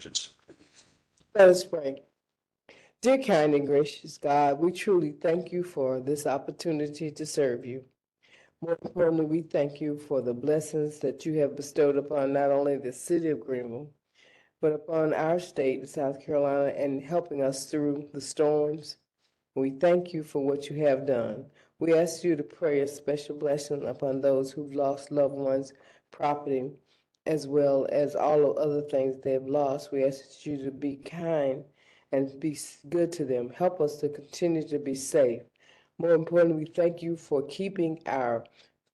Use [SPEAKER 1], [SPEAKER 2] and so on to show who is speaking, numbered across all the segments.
[SPEAKER 1] allegiance.
[SPEAKER 2] Let us pray. Dear kind and gracious God, we truly thank you for this opportunity to serve you. More importantly, we thank you for the blessings that you have bestowed upon not only the city of Greenville, but upon our state, South Carolina, and helping us through the storms. We thank you for what you have done. We ask you to pray a special blessing upon those who've lost loved ones, property, as well as all the other things they've lost. We ask you to be kind and be good to them. Help us to continue to be safe. More importantly, we thank you for keeping our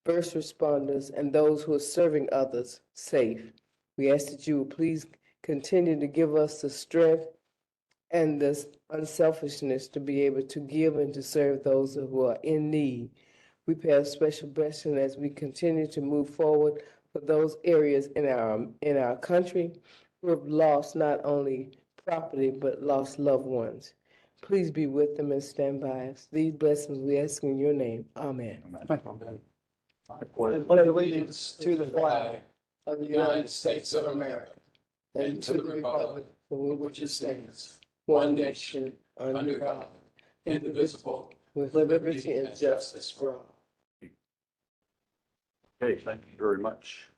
[SPEAKER 2] first responders and those who are serving others safe. We ask that you will please continue to give us the strength and this unselfishness to be able to give and to serve those who are in need. We pay a special blessing as we continue to move forward for those areas in our country who have lost not only property but lost loved ones. Please be with them and stand by us. These blessings we ask in your name. Amen.
[SPEAKER 1] I pledge allegiance to the flag of the United States of America and to the republic for which it stands, one nation, under God, indivisible, with liberty and justice for all. Okay, thank you very much.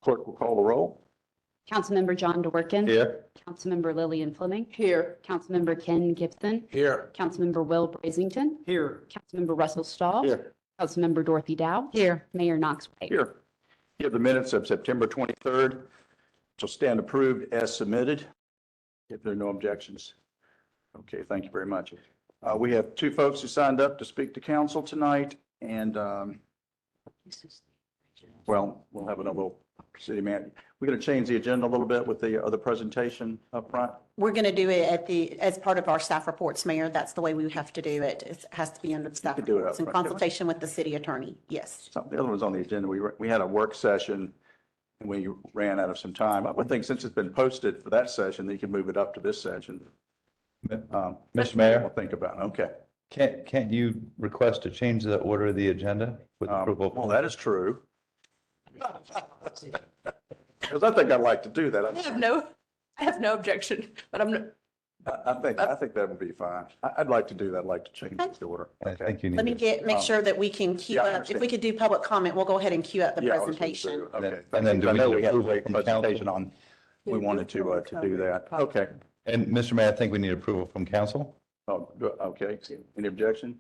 [SPEAKER 1] Clerk will call the roll.
[SPEAKER 3] Councilmember John DeWorke.
[SPEAKER 1] Here.
[SPEAKER 3] Councilmember Lillian Fleming.
[SPEAKER 2] Here.
[SPEAKER 3] Councilmember Ken Gibson.
[SPEAKER 1] Here.
[SPEAKER 3] Councilmember Will Brazington.
[SPEAKER 1] Here.
[SPEAKER 3] Councilmember Russell Stahl.
[SPEAKER 1] Here.
[SPEAKER 3] Councilmember Dorothy Dow. Here. Mayor Knox White.
[SPEAKER 1] Here. You have the minutes of September 23rd. Shall stand approved as submitted. If there are no objections. Okay, thank you very much. We have two folks who signed up to speak to council tonight, and well, we'll have another little city man. We're going to change the agenda a little bit with the other presentation up front.
[SPEAKER 4] We're going to do it as part of our staff reports, Mayor. That's the way we have to do it. It has to be under the staff
[SPEAKER 1] could do it
[SPEAKER 4] reports
[SPEAKER 1] up
[SPEAKER 4] in
[SPEAKER 1] front,
[SPEAKER 4] consultation with the city attorney. Yes.
[SPEAKER 1] So the other one's on the agenda. We had a work session and we ran out of some time. I would think since it's been posted for that session, that you can move it up to this session.
[SPEAKER 5] Mr. Mayor,
[SPEAKER 1] We'll think about it. Okay.
[SPEAKER 5] can't you request to change the order of the agenda with approval?
[SPEAKER 1] Well, that is true. Because I think I'd like to do that.
[SPEAKER 6] I have no objection, but I'm not.
[SPEAKER 1] I think that would be fine. I'd like to do that. I'd like to change the order.
[SPEAKER 5] I think you need.
[SPEAKER 4] Let me
[SPEAKER 5] to-
[SPEAKER 4] make sure that we can queue
[SPEAKER 1] Yeah, I
[SPEAKER 4] up. If
[SPEAKER 1] understand.
[SPEAKER 4] we could do public comment, we'll go ahead and queue up the
[SPEAKER 1] Yeah, I was gonna
[SPEAKER 4] presentation.
[SPEAKER 1] do- Okay.
[SPEAKER 5] And then do
[SPEAKER 1] I
[SPEAKER 5] we
[SPEAKER 1] know
[SPEAKER 5] need
[SPEAKER 1] we had
[SPEAKER 5] approval
[SPEAKER 1] a
[SPEAKER 5] from
[SPEAKER 1] presentation
[SPEAKER 5] council?
[SPEAKER 1] on, we wanted to do that. Okay.
[SPEAKER 5] And Mr. Mayor, I think we need approval from council.
[SPEAKER 1] Oh, okay. Any objection?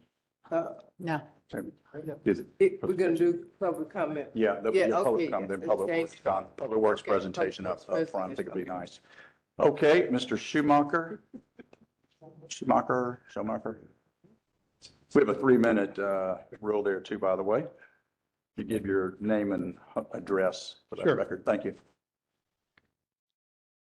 [SPEAKER 4] No.
[SPEAKER 1] Is it?
[SPEAKER 2] We're going to do public comment.
[SPEAKER 1] Yeah, the
[SPEAKER 2] Yeah,
[SPEAKER 1] public
[SPEAKER 2] okay,
[SPEAKER 1] comment, then
[SPEAKER 2] yes,
[SPEAKER 1] public
[SPEAKER 2] okay.
[SPEAKER 1] works, public works
[SPEAKER 2] Okay,
[SPEAKER 1] presentation
[SPEAKER 2] public
[SPEAKER 1] up
[SPEAKER 2] works
[SPEAKER 1] front. I think it'd be
[SPEAKER 2] presentation.
[SPEAKER 1] nice. Okay, Mr. Schumacher. Schumacher. We have a 3-minute rule there too, by the way. You give your name and address for that
[SPEAKER 7] Sure.
[SPEAKER 1] record. Thank you.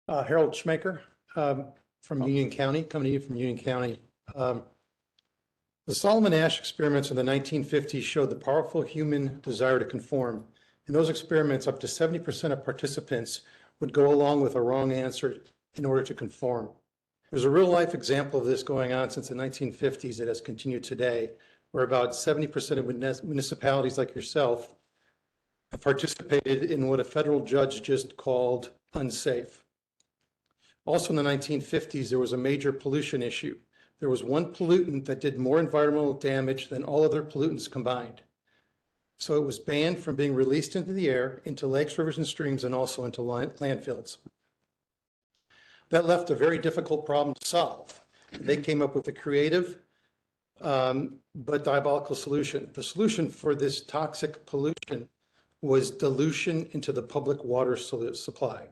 [SPEAKER 7] Harold Schmaker from Union County, coming to you from Union County. The Solomon Asch experiments in the 1950s showed the powerful human desire to conform. In those experiments, up to 70% of participants would go along with a wrong answer in order to conform. There's a real life example of this going on since the 1950s that has continued today, where about 70% of municipalities like yourself have participated in what a federal judge just called unsafe. Also in the 1950s, there was a major pollution issue. There was one pollutant that did more environmental damage than all other pollutants combined. So it was banned from being released into the air, into lakes, rivers, and streams, and also into landfills. That left a very difficult problem to solve. They came up with a creative but diabolical solution. The solution for this toxic pollution was dilution into the public water supply,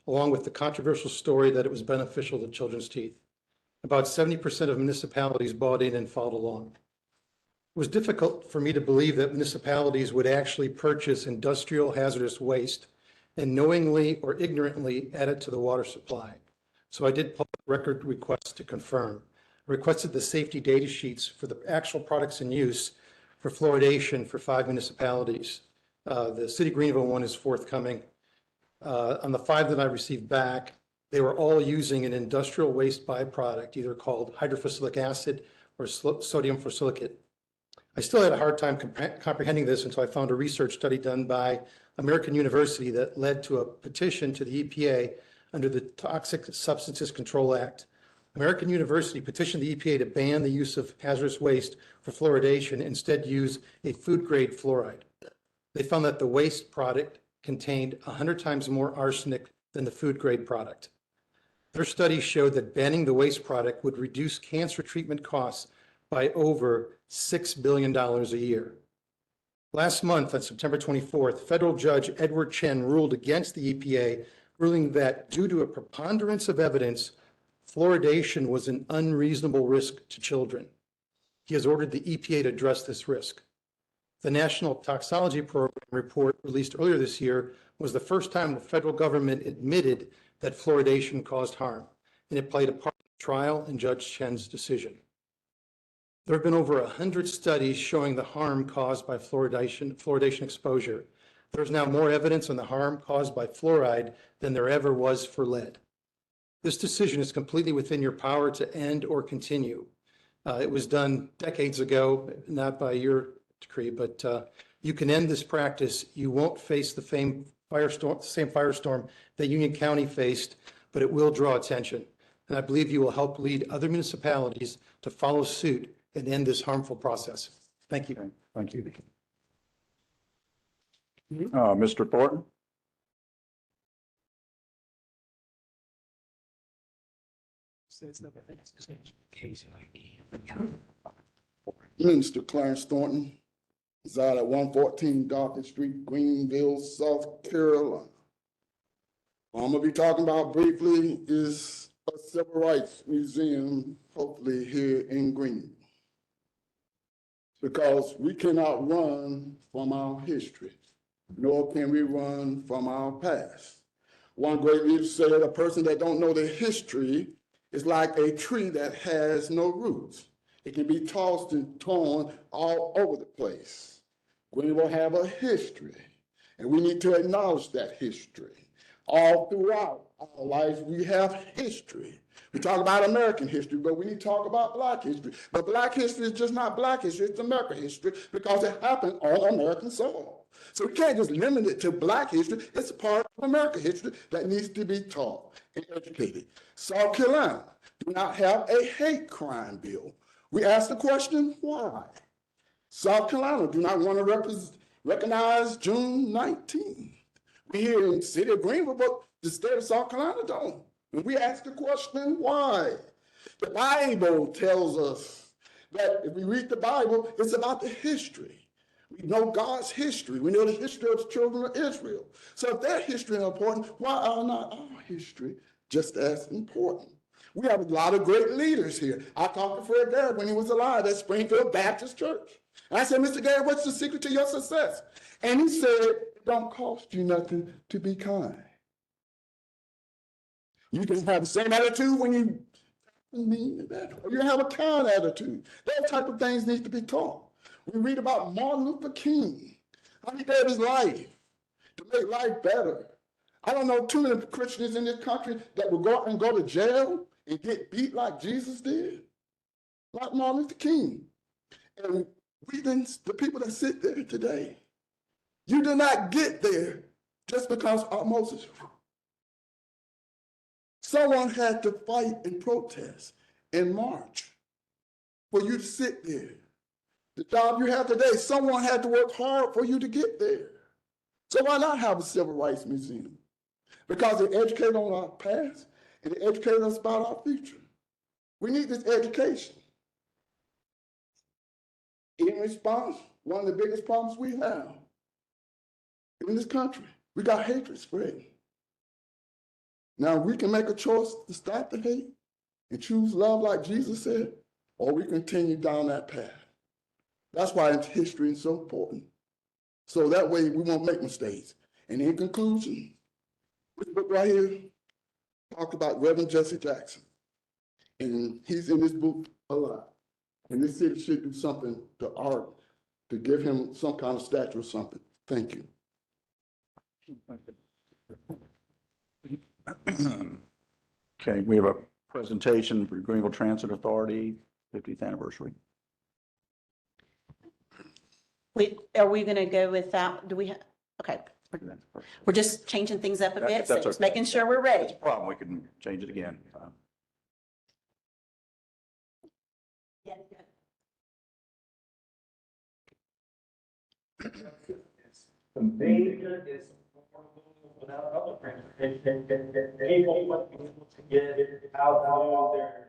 [SPEAKER 7] along with the controversial story that it was beneficial to children's teeth. About 70% of municipalities bought in and followed along. It was difficult for me to believe that municipalities would actually purchase industrial hazardous waste and knowingly or ignorantly add it to the water supply. So I did public record requests to confirm. I requested the safety data sheets for the actual products in use for fluoridation for 5 municipalities. The City of Greenville one is forthcoming. On the 5 that I received back, they were all using an industrial waste byproduct, either called hydrophosphoric acid or sodium silicate. I still had a hard time comprehending this until I found a research study done by American University that led to a petition to the EPA under the Toxic Substances Control Act. American University petitioned the EPA to ban the use of hazardous waste for fluoridation, instead use a food-grade fluoride. They found that the waste product contained 100 times more arsenic than the food-grade product. Their study showed that banning the waste product would reduce cancer treatment costs by over $6 billion a year. Last month, on September 24th, federal judge Edward Chen ruled against the EPA, ruling that due to a preponderance of evidence, fluoridation was an unreasonable risk to children. He has ordered the EPA to address this risk. The National Toxicology Program report released earlier this year was the first time the federal government admitted that fluoridation caused harm, and it played a part in the trial and Judge Chen's decision. There have been over 100 studies showing the harm caused by fluoridation exposure. There's now more evidence on the harm caused by fluoride than there ever was for lead. This decision is completely within your power to end or continue. It was done decades ago, not by your decree, but you can end this practice. You won't face the same firestorm that Union County faced, but it will draw attention. And I believe you will help lead other municipalities to follow suit and end this harmful process. Thank you.
[SPEAKER 8] Thank you. Mr. Thornton?
[SPEAKER 1] Minister Clarence Thornton, reside at 114 Dawkins Street, Greenville, South Carolina. What I'm gonna be talking about briefly is a civil rights museum, hopefully here in Greenville. Because we cannot run from our history, nor can we run from our past. One great leader said, a person that don't know their history is like a tree that has no roots. It can be tossed and torn all over the place. We will have a history, and we need to acknowledge that history. All throughout our lives, we have history. We talk about American history, but we need to talk about Black history. But Black history is just not Black history, it's American history because it happened on American soil. So we can't just limit it to Black history. It's a part of American history that needs to be taught and educated. South Carolina do not have a hate crime bill. We ask the question, why? South Carolina do not want to recognize June 19th. We here in the city of Greenville, but the state of South Carolina don't. And we ask the question, why? The Bible tells us that if we read the Bible, it's about the history. We know God's history. We know the history of the children of Israel. So if their history is important, why are not our history just as important? We have a lot of great leaders here. I talked to Fred Garrett when he was alive at Springfield Baptist Church. And I said, Mr. Garrett, what's the secret to your success? And he said, it don't cost you nothing to be kind. You can have the same attitude when you mean that, or you have a kind attitude. Those type of things need to be taught. We read about Martin Luther King, how he gave his life to make life better. I don't know too many Christians in this country that will go out and go to jail and get beat like Jesus did, like Martin Luther King. And the people that sit there today, you did not get there just because of Moses. Someone had to fight and protest and march for you to sit there. The job you have today, someone had to work hard for you to get there. So why not have a civil rights museum? Because it educates on our past and it educates us about our future. We need this education. In response, one of the biggest problems we have in this country, we got hatred spreading. Now we can make a choice to stop the hate and choose love like Jesus said, or we continue down that path. That's why history is so important. So that way we won't make mistakes. And in conclusion, this book right here talks about Reverend Jesse Jackson. And he's in this book a lot. And this city should do something to art to give him some kind of statue or something. Thank you.
[SPEAKER 8] Okay, we have a presentation for Greenville Transit Authority, 50th anniversary.
[SPEAKER 4] Are we going to go with that? Do we have, okay, We're just changing things up a
[SPEAKER 8] That-
[SPEAKER 4] bit, so
[SPEAKER 8] that's
[SPEAKER 4] just
[SPEAKER 8] okay.
[SPEAKER 4] making sure we're ready.
[SPEAKER 8] Problem, we can change it again.
[SPEAKER 1] The major is without public transportation, they won't want people to get out on their,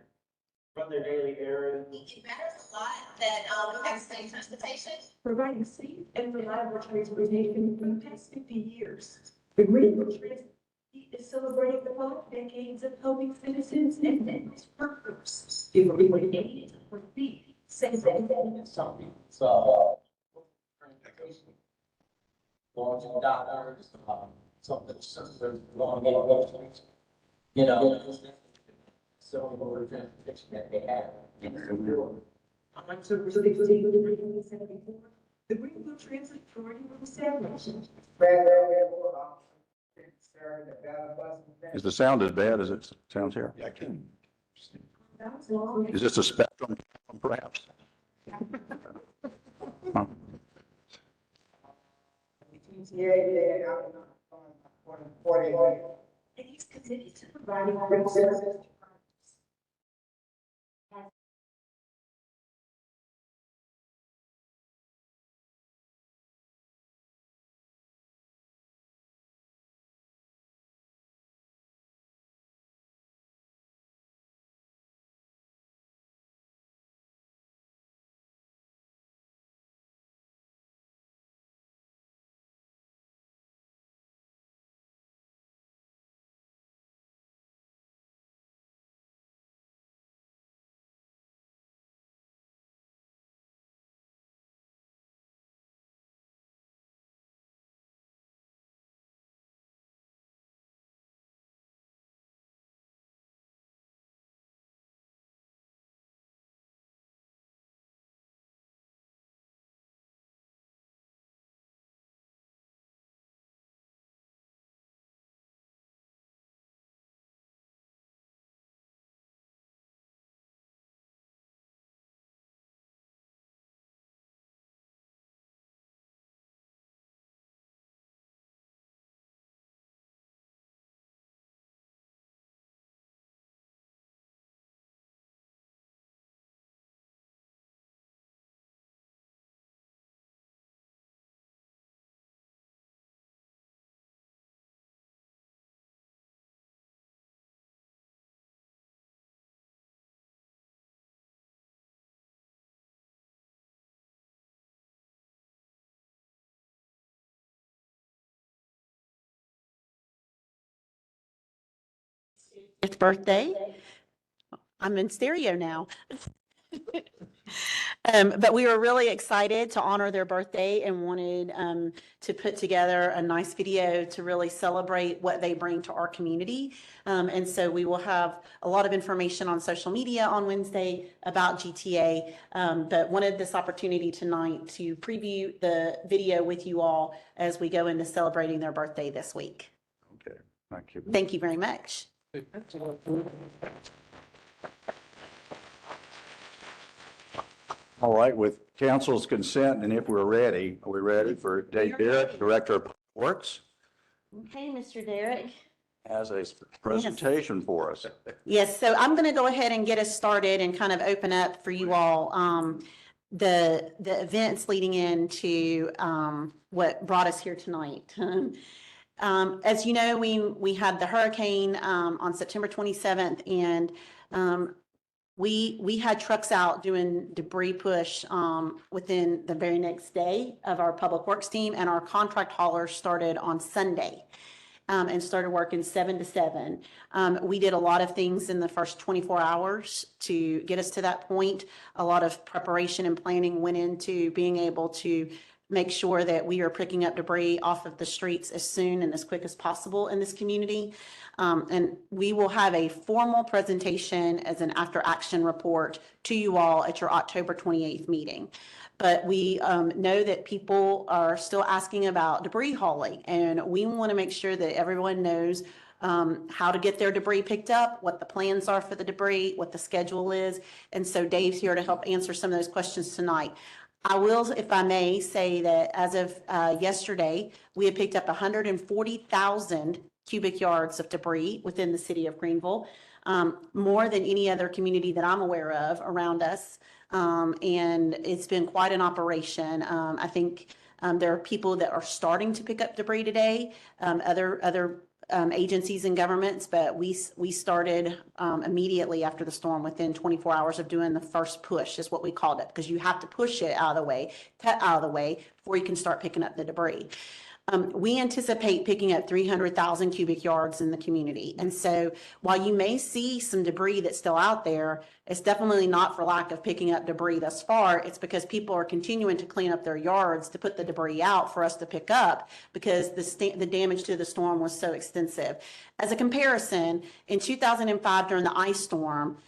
[SPEAKER 1] run their daily errands.
[SPEAKER 9] It matters a lot that, we have state transportation.
[SPEAKER 10] Providing safe and reliable transportation for the past 50 years. The Greenville Transit is celebrating the 5 decades of helping citizens and business workers do what we need for be safe and
[SPEAKER 1] Something, so. Going to the doctors, something, going, you know. So, more transportation that they have.
[SPEAKER 10] On October 16, 1974, the Greenville Transit Authority was established.
[SPEAKER 8] Is the sound as bad as it sounds here?
[SPEAKER 1] I can.
[SPEAKER 10] That was long.
[SPEAKER 8] Is this a spectrum perhaps? Huh?
[SPEAKER 10] And he's committed to providing great services to clients.
[SPEAKER 4] Birthday. I'm in stereo now. But we were really excited to honor their birthday and wanted to put together a nice video to really celebrate what they bring to our community. And so we will have a lot of information on social media on Wednesday about GTA, but wanted this opportunity tonight to preview the video with you all as we go into celebrating their birthday this week.
[SPEAKER 8] Okay, thank you.
[SPEAKER 4] Thank you very much.
[SPEAKER 8] All right, with council's consent, and if we're ready, are we ready for Dave Derrick, Director of Public Works,
[SPEAKER 4] Okay, Mr. Derrick.
[SPEAKER 8] has a presentation for us?
[SPEAKER 4] Yes, so I'm going to go ahead and get us started and kind of open up for you all the events leading into what brought us here tonight. As you know, we had the hurricane on September 27th, and we had trucks out doing debris push within the very next day of our Public Works team, and our contract haulers started on Sunday. And started working 7 to 7. We did a lot of things in the first 24 hours to get us to that point. A lot of preparation and planning went into being able to make sure that we are picking up debris off of the streets as soon and as quick as possible in this community. And we will have a formal presentation as an after-action report to you all at your October 28th meeting. But we know that people are still asking about debris hauling, and we want to make sure that everyone knows how to get their debris picked up, what the plans are for the debris, what the schedule is. And so Dave's here to help answer some of those questions tonight. I will, if I may, say that as of yesterday, we had picked up 140,000 cubic yards of debris within the city of Greenville, more than any other community that I'm aware of around us. And it's been quite an operation. I think there are people that are starting to pick up debris today, other agencies and governments, but we started immediately after the storm, within 24 hours of doing the first push is what we called it, because you have to push it out of the way, cut out of the way before you can start picking up the debris. We anticipate picking up 300,000 cubic yards in the community. And so while you may see some debris that's still out there, it's definitely not for lack of picking up debris thus far. It's because people are continuing to clean up their yards to put the debris out for us to pick up, because the damage to the storm was so extensive. As a comparison, in 2005 during the ice storm,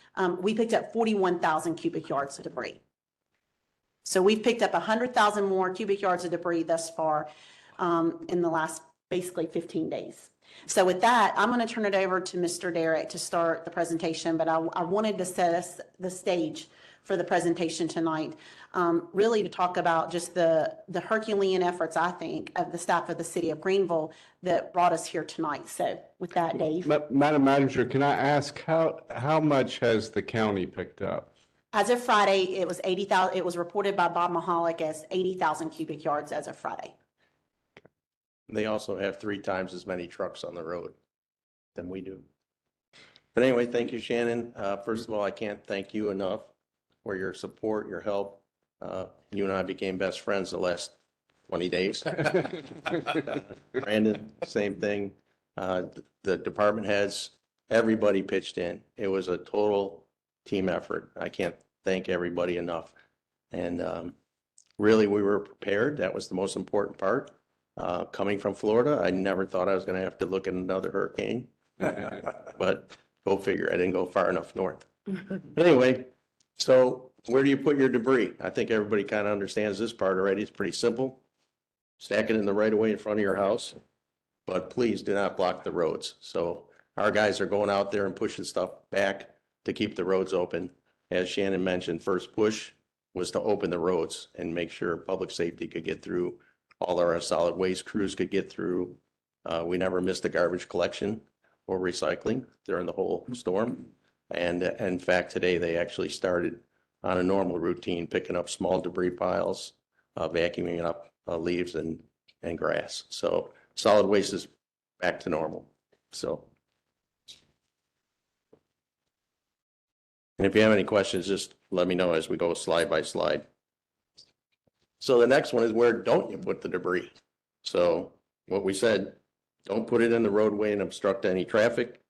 [SPEAKER 4] we picked up 41,000 cubic yards of debris. So we've picked up 100,000 more cubic yards of debris thus far in the last basically 15 days. So with that, I'm going to turn it over to Mr. Derrick to start the presentation, but I wanted to set the stage for the presentation tonight, really to talk about just the Herculean efforts, I think, of the staff of the city of Greenville that brought us here tonight. So with that, Dave.
[SPEAKER 11] Madam Manager, can I ask how much has the county picked up?
[SPEAKER 4] As of Friday, it was 80,000. It was reported by Bob Mahalik as 80,000 cubic yards as of Friday.
[SPEAKER 12] They also have 3 times as many trucks on the road than we do. But anyway, thank you, Shannon. First of all, I can't thank you enough for your support, your help. You and I became best friends the last 20 days. Brandon, same thing. The department heads, everybody pitched in. It was a total team effort. I can't thank everybody enough. And really, we were prepared. That was the most important part. Coming from Florida, I never thought I was going to have to look at another hurricane, but go figure, I didn't go far enough north. But anyway, so where do you put your debris? I think everybody kind of understands this part already. It's pretty simple. Stack it in the right of way in front of your house, but please do not block the roads. So our guys are going out there and pushing stuff back to keep the roads open. As Shannon mentioned, first push was to open the roads and make sure public safety could get through. All our solid waste crews could get through. We never missed a garbage collection or recycling during the whole storm. And in fact, today they actually started on a normal routine, picking up small debris piles, vacuuming up leaves and grass. So solid waste is back to normal. So. And if you have any questions, just let me know as we go slide by slide. So the next one is, where don't you put the debris? So what we said, don't put it in the roadway and obstruct any traffic.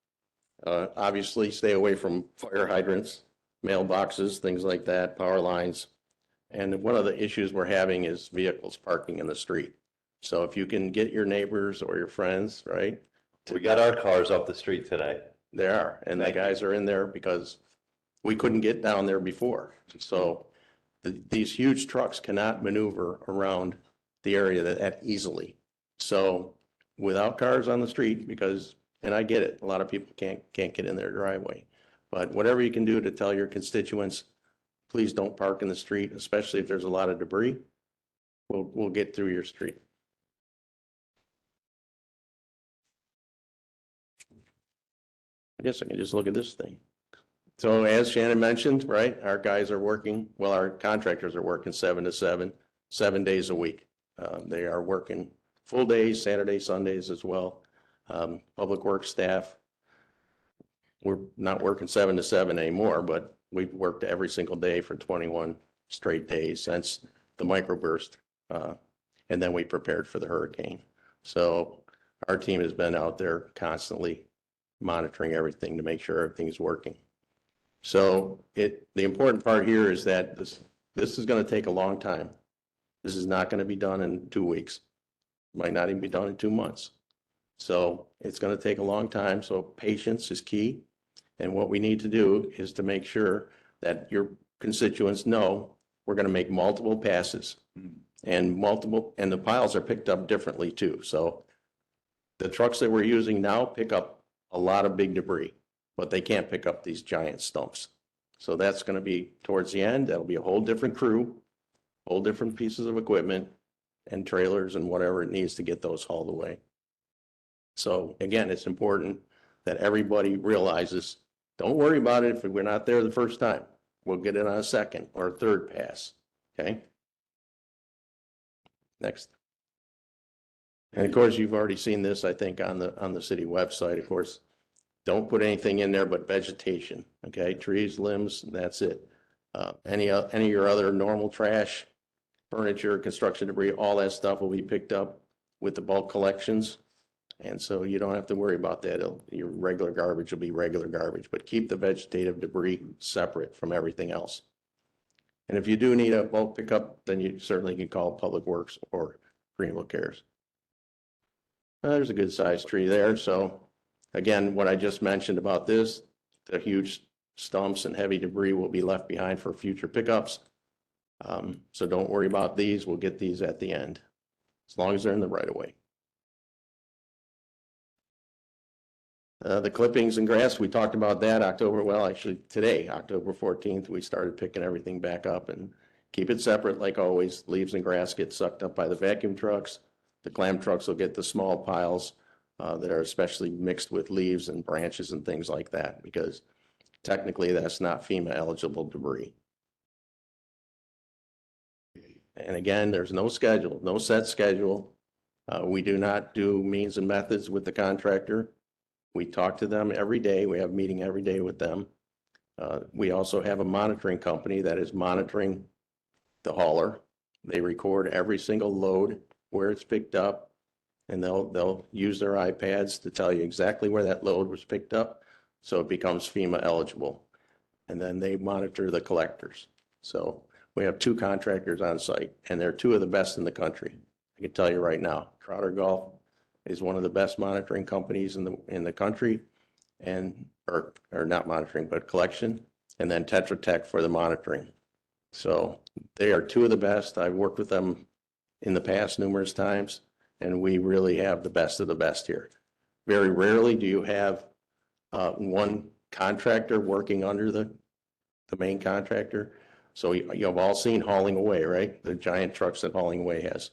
[SPEAKER 12] Obviously, stay away from fire hydrants, mailboxes, things like that, power lines. And one of the issues we're having is vehicles parking in the street. So if you can get your neighbors or your friends, right?
[SPEAKER 5] We got our cars off the street today.
[SPEAKER 12] They are, and the guys are in there because we couldn't get down there before. So these huge trucks cannot maneuver around the area that easily. So without cars on the street, because, and I get it, a lot of people can't get in their driveway, but whatever you can do to tell your constituents, please don't park in the street, especially if there's a lot of debris. We'll get through your street. I guess I can just look at this thing. So as Shannon mentioned, right, our guys are working, well, our contractors are working 7 to 7, 7 days a week. They are working full days, Saturdays, Sundays as well. Public works staff, we're not working 7 to 7 anymore, but we've worked every single day for 21 straight days since the microburst. And then we prepared for the hurricane. So our team has been out there constantly monitoring everything to make sure everything's working. So the important part here is that this is going to take a long time. This is not going to be done in 2 weeks. Might not even be done in 2 months. So it's going to take a long time. So patience is key. And what we need to do is to make sure that your constituents know we're going to make multiple passes and the piles are picked up differently too. So the trucks that we're using now pick up a lot of big debris, but they can't pick up these giant stumps. So that's going to be towards the end. That'll be a whole different crew, whole different pieces of equipment and trailers and whatever it needs to get those hauled away. So again, it's important that everybody realizes, don't worry about it if we're not there the first time. We'll get it on a second or a third pass, okay? Next. And of course, you've already seen this, I think, on the city website. Of course, don't put anything in there but vegetation, okay? Trees, limbs, that's it. Any of your other normal trash, furniture, construction debris, all that stuff will be picked up with the bulk collections. And so you don't have to worry about that. Your regular garbage will be regular garbage, but keep the vegetative debris separate from everything else. And if you do need a bulk pickup, then you certainly can call Public Works or Greenville Cares. There's a good sized tree there. So again, what I just mentioned about this, the huge stumps and heavy debris will be left behind for future pickups. So don't worry about these. We'll get these at the end, as long as they're in the right of way. The clippings and grass, we talked about that actually today, October 14th, we started picking everything back up and keep it separate like always. Leaves and grass get sucked up by the vacuum trucks. The clam trucks will get the small piles that are especially mixed with leaves and branches and things like that, because technically that's not FEMA eligible debris. And again, there's no schedule, no set schedule. We do not do means and methods with the contractor. We talk to them every day. We have a meeting every day with them. We also have a monitoring company that is monitoring the hauler. They record every single load, where it's picked up, and they'll use their iPads to tell you exactly where that load was picked up, so it becomes FEMA eligible. And then they monitor the collectors. So we have 2 contractors on site, and they're 2 of the best in the country. I can tell you right now, Crowder Golf is one of the best monitoring companies in the country, and or not monitoring, but collection, and then Tetra Tech for the monitoring. So they are 2 of the best. I've worked with them in the past numerous times, and we really have the best of the best here. Very rarely do you have one contractor working under the main contractor. So you have all seen Hauling Away, right? The giant trucks that Hauling Away has.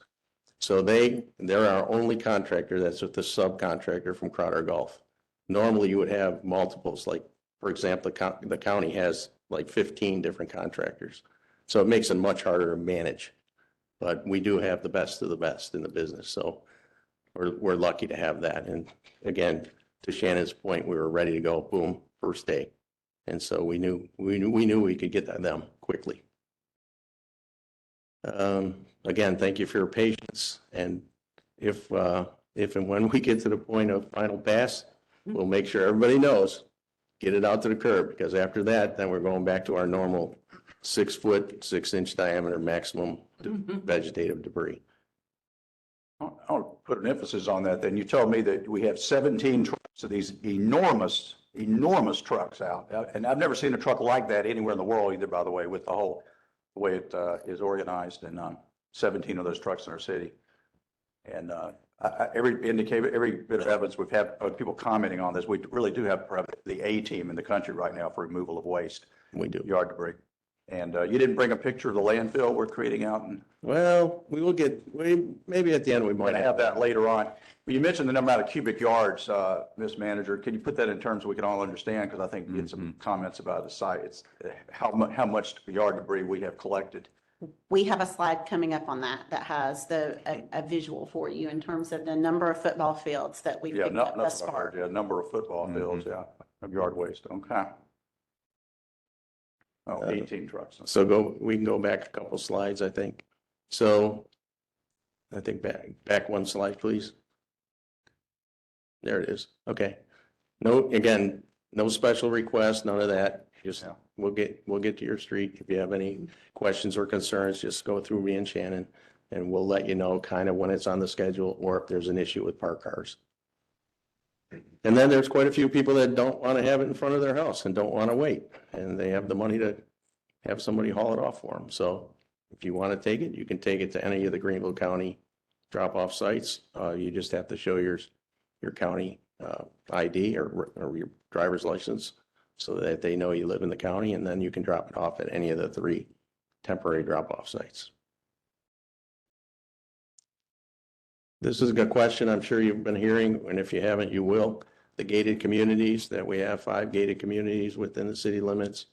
[SPEAKER 12] So they're our only contractor that's with the subcontractor from Crowder Golf. Normally you would have multiples, like, for example, the county has like 15 different contractors. So it makes it much harder to manage. But we do have the best of the best in the business. So we're lucky to have that. And again, to Shannon's point, we were ready to go, boom, first day. And so we knew we could get to them quickly. Again, thank you for your patience. And if and when we get to the point of final pass, we'll make sure everybody knows, get it out to the curb, because after that, then we're going back to our normal 6 foot, 6 inch diameter maximum vegetative debris.
[SPEAKER 8] I'll put an emphasis on that. Then you told me that we have 17 trucks of these enormous trucks out. And I've never seen a truck like that anywhere in the world either, by the way, with the way it is organized, and 17 of those trucks in our city. And every bit of evidence we've had of people commenting on this, we really do have probably the A team in the country right now for removal of waste.
[SPEAKER 12] We do.
[SPEAKER 8] Yard debris. And you didn't bring a picture of the landfill we're creating out in.
[SPEAKER 12] Well, maybe at the end we
[SPEAKER 8] We're going
[SPEAKER 12] might
[SPEAKER 8] to have that later on. But you mentioned the number of cubic yards, Ms. Manager. Can you put that in terms we can all understand? Because I think you get some comments about the site. It's how much yard debris we have collected.
[SPEAKER 4] We have a slide coming up on that has a visual for you in terms of the number of football fields that we've picked up thus far.
[SPEAKER 8] Yeah, number of football fields, yeah, of yard waste. Okay. Oh, 18 trucks.
[SPEAKER 12] So we can go back a couple slides, I think. So I think back 1 slide, please. There it is. Okay. Again, no special requests, none of that. Just we'll get to your street. If you have any questions or concerns, just go through me and Shannon, and we'll let you know kind of when it's on the schedule or if there's an issue with parked cars. And then there's quite a few people that don't want to have it in front of their house and don't want to wait, and they have the money to have somebody haul it off for them. So if you want to take it, you can take it to any of the Greenville County drop-off sites. You just have to show your county ID or your driver's license so that they know you live in the county, and then you can drop it off at any of the 3 temporary drop-off sites. This is a good question. I'm sure you've been hearing, and if you haven't, you will. The gated communities that we have, 5 gated communities within the city limits.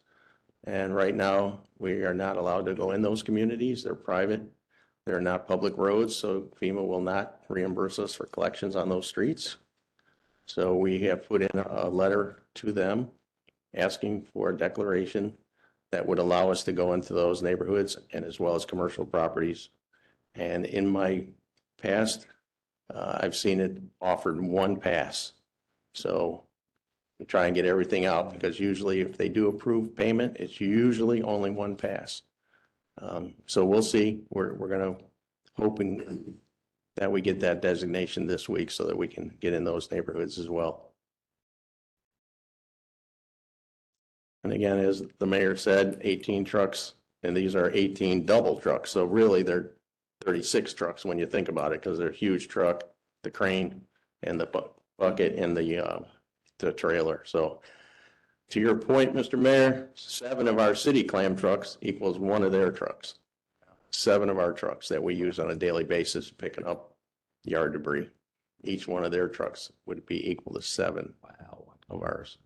[SPEAKER 12] And right now, we are not allowed to go in those communities. They're private. They're not public roads, so FEMA will not reimburse us for collections on those streets. So we have put in a letter to them asking for a declaration that would allow us to go into those neighborhoods and as well as commercial properties. And in my past, I've seen it offered 1 pass. So we try and get everything out because usually if they do approve payment, it's usually only 1 pass. So we'll see. We're going to hoping that we get that designation this week so that we can get in those neighborhoods as well. And again, as the mayor said, 18 trucks, and these are 18 double trucks. So really they're 36 trucks when you think about it, because they're a huge truck, the crane and the bucket and the trailer. So to your point, Mr. Mayor, 7 of our city clam trucks equals 1 of their trucks. 7 of our trucks that we use on a daily basis picking up yard debris. Each one of their trucks would be equal to 7 of ours.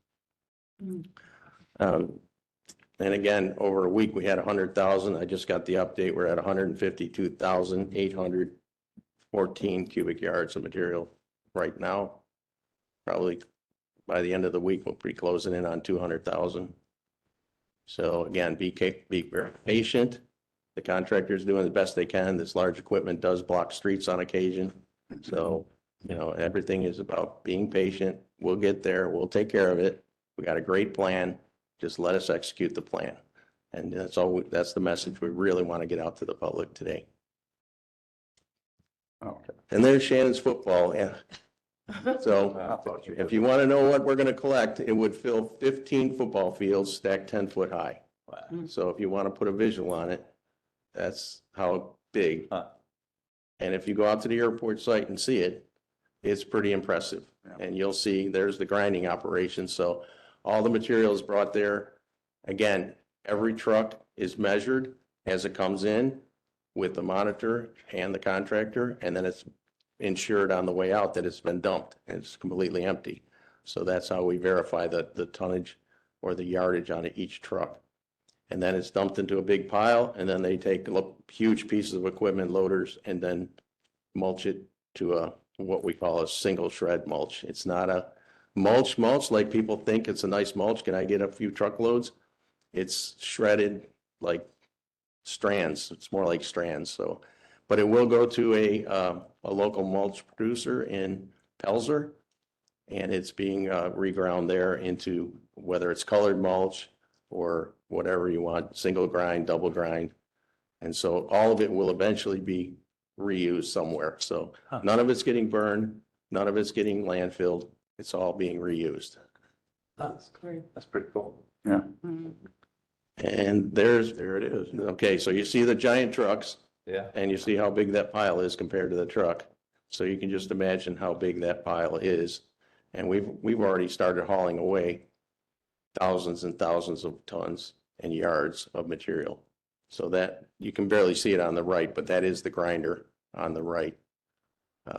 [SPEAKER 12] And again, over a week, we had 100,000. I just got the update. We're at 152,814 cubic yards of material right now. Probably by the end of the week, we'll be closing in on 200,000. So again, be very patient. The contractor is doing the best they can. This large equipment does block streets on occasion. So, you know, everything is about being patient. We'll get there. We'll take care of it. We got a great plan. Just let us execute the plan. And that's the message we really want to get out to the public today.
[SPEAKER 8] Okay.
[SPEAKER 12] And there's Shannon's football. Yeah. So if you want to know what we're going to collect, it would fill 15 football fields stacked 10 foot high.
[SPEAKER 5] Wow.
[SPEAKER 12] So if you want to put a visual on it, that's how big. And if you go out to the airport site and see it, it's pretty impressive.
[SPEAKER 8] Yeah.
[SPEAKER 12] And you'll see there's the grinding operation. So all the material is brought there. Again, every truck is measured as it comes in with the monitor and the contractor, and then it's insured on the way out that it's been dumped and it's completely empty. So that's how we verify the tonnage or the yardage on each truck. And then it's dumped into a big pile, and then they take huge pieces of equipment, loaders, and then mulch it to what we call a single shred mulch. It's not a mulch like people think it's a nice mulch. Can I get a few truckloads? It's shredded like strands. It's more like strands. So, but it will go to a local mulch producer in Pelzer, and it's being reground there into whether it's colored mulch or whatever you want, single grind, double grind. And so all of it will eventually be reused somewhere. So none of it's getting burned, none of it's getting landfilled. It's all being reused.
[SPEAKER 2] That's great.
[SPEAKER 5] That's pretty cool.
[SPEAKER 8] Yeah.
[SPEAKER 12] And there it is. Okay, so you see the giant trucks.
[SPEAKER 5] Yeah.
[SPEAKER 12] And you see how big that pile is compared to the truck. So you can just imagine how big that pile is. And we've already started hauling away thousands and thousands of tons and yards of material. So that you can barely see it on the right, but that is the grinder on the right.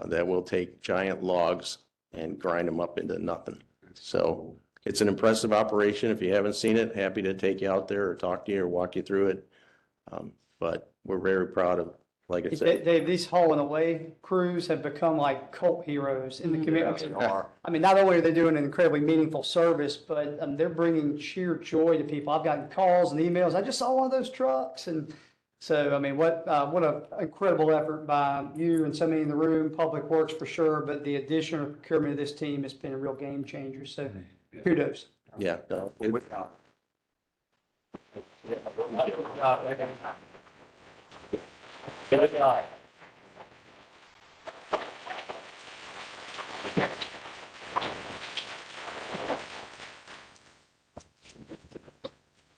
[SPEAKER 12] That will take giant logs and grind them up into nothing. So it's an impressive operation. If you haven't seen it, happy to take you out there or talk to you or walk you through it. But we're very proud of, like I said.
[SPEAKER 13] Dave, these hauling away crews have become like cult heroes in the community.
[SPEAKER 8] Are.
[SPEAKER 13] I mean, not only are they doing an incredibly meaningful service, but they're bringing sheer joy to people. I've gotten calls and emails. I just saw one of those trucks. And so, I mean, what an incredible effort by you and so many in the room, Public Works for sure, but the addition or procurement of this team has been a real game changer. So kudos.
[SPEAKER 12] Yeah. No, it-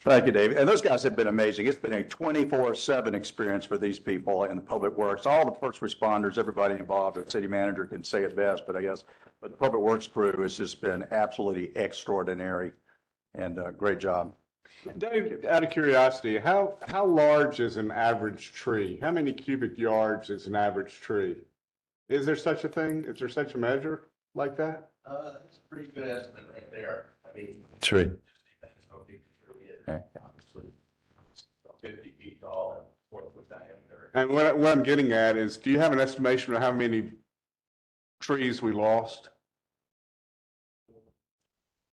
[SPEAKER 8] Thank you, David. And those guys have been amazing. It's been a 24/7 experience for these people in the public works, all the first responders, everybody involved. The city manager can say it best, but the public works crew has just been absolutely extraordinary, and great job.
[SPEAKER 11] Dave, out of curiosity, how large is an average tree? How many cubic yards is an average tree? Is there such a thing? Is there such a measure like that?
[SPEAKER 12] That's a pretty good estimate right there. I mean.
[SPEAKER 5] Tree.
[SPEAKER 12] Obviously, 50 feet tall and 4-foot diameter.
[SPEAKER 11] And what I'm getting at is, do you have an estimation of how many trees we lost?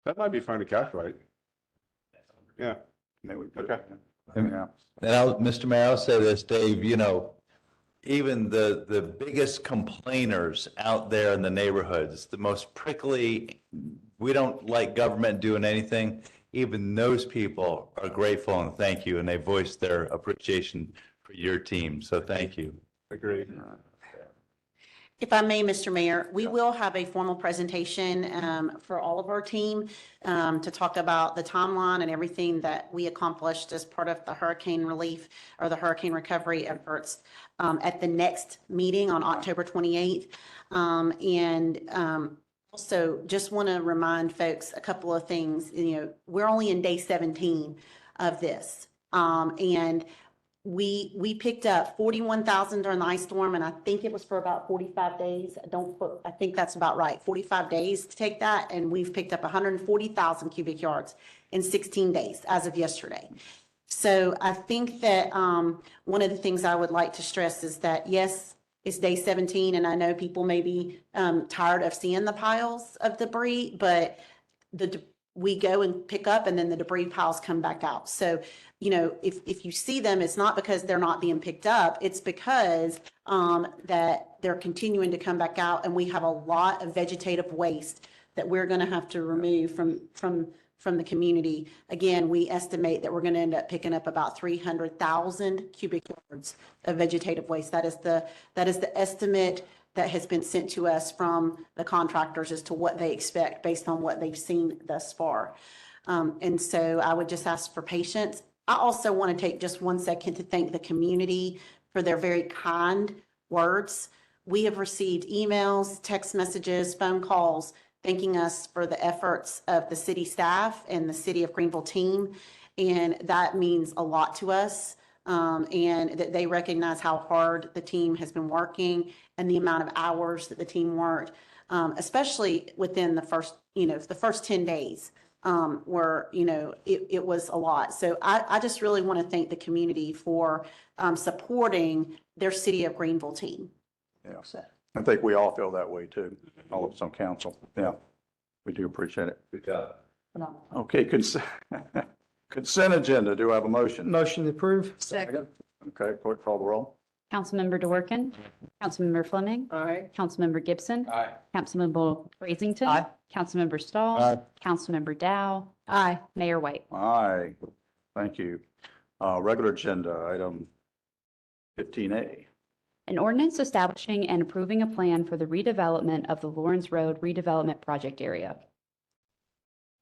[SPEAKER 11] That might be fun to calculate. Yeah.
[SPEAKER 8] Maybe we put
[SPEAKER 11] Okay.
[SPEAKER 8] Yeah.
[SPEAKER 5] And Mr. Mayor, I'll say this, Dave, even the biggest complainers out there in the neighborhoods, the most prickly, we don't like government doing anything. Even those people are grateful and thank you, and they voiced their appreciation for your team. So thank you.
[SPEAKER 11] Agreed.
[SPEAKER 4] If I may, Mr. Mayor, we will have a formal presentation for all of our team to talk about the timeline and everything that we accomplished as part of the hurricane relief or the hurricane recovery efforts at the next meeting on October 28th. Also, just want to remind folks a couple of things. We're only in day 17 of this. And we picked up 41,000 during the ice storm, and I think it was for about 45 days. I think that's about right. 45 days to take that, and we've picked up 140,000 cubic yards in 16 days as of yesterday. So I think that one of the things I would like to stress is that, yes, it's day 17, and I know people may be tired of seeing the piles of debris, but we go and pick up, and then the debris piles come back out. So, if you see them, it's not because they're not being picked up. It's because that they're continuing to come back out, and we have a lot of vegetative waste that we're going to have to remove from the community. Again, we estimate that we're going to end up picking up about 300,000 cubic yards of vegetative waste. That is the estimate that has been sent to us from the contractors as to what they expect based on what they've seen thus far. And so I would just ask for patience. I also want to take just 1 second to thank the community for their very kind words. We have received emails, text messages, phone calls, thanking us for the efforts of the city staff and the City of Greenville team. And that means a lot to us. And that they recognize how hard the team has been working and the amount of hours that the team worked, especially within the first 10 days. Where, it was a lot. So I just really want to thank the community for supporting their City of Greenville team.
[SPEAKER 8] Yeah. I think we all feel that way too, all of us on council. Yeah, we do appreciate it.
[SPEAKER 5] Good job.
[SPEAKER 8] Okay, consent agenda. Do I have a motion?
[SPEAKER 13] Motion to approve.
[SPEAKER 6] Second.
[SPEAKER 8] Okay, clerk call the roll.
[SPEAKER 3] Councilmember DeWorke, Councilmember Fleming,
[SPEAKER 2] Aye.
[SPEAKER 3] Councilmember Gibson,
[SPEAKER 5] Aye.
[SPEAKER 3] Councilmember Brazington,
[SPEAKER 13] Aye.
[SPEAKER 3] Councilmember Stahl,
[SPEAKER 5] Aye.
[SPEAKER 3] Councilmember Dow,
[SPEAKER 6] Aye.
[SPEAKER 3] Mayor White.
[SPEAKER 8] Aye, thank you. Regular agenda, item 15A.
[SPEAKER 3] An ordinance establishing and approving a plan for the redevelopment of the Lawrence Road redevelopment project area.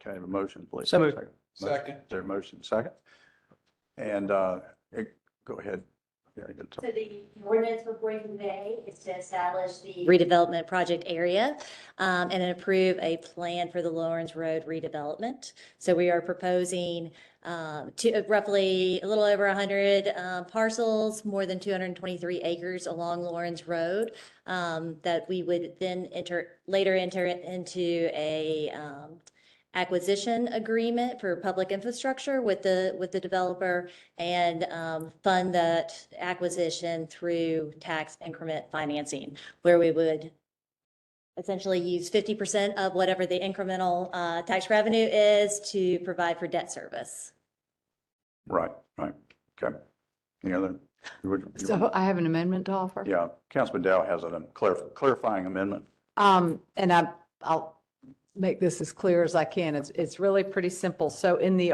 [SPEAKER 8] Can I have a motion, please?
[SPEAKER 13] So moved.
[SPEAKER 8] Second. Is there a motion? Second? And go ahead. Yeah, you can talk.
[SPEAKER 9] So the ordinance before you today is to establish the redevelopment project area and approve a plan for the Lawrence Road redevelopment. So we are proposing to roughly a little over 100 parcels, more than 223 acres along Lawrence Road that we would then later enter into a acquisition agreement for public infrastructure with the developer and fund that acquisition through tax increment financing, where we would essentially use 50% of whatever the incremental tax revenue is to provide for debt service.
[SPEAKER 8] Right. Okay. Any other?
[SPEAKER 6] So I have an amendment to offer.
[SPEAKER 8] Yeah, Councilman Dow has a clarifying amendment.
[SPEAKER 6] And I'll make this as clear as I can. It's really pretty simple. So in the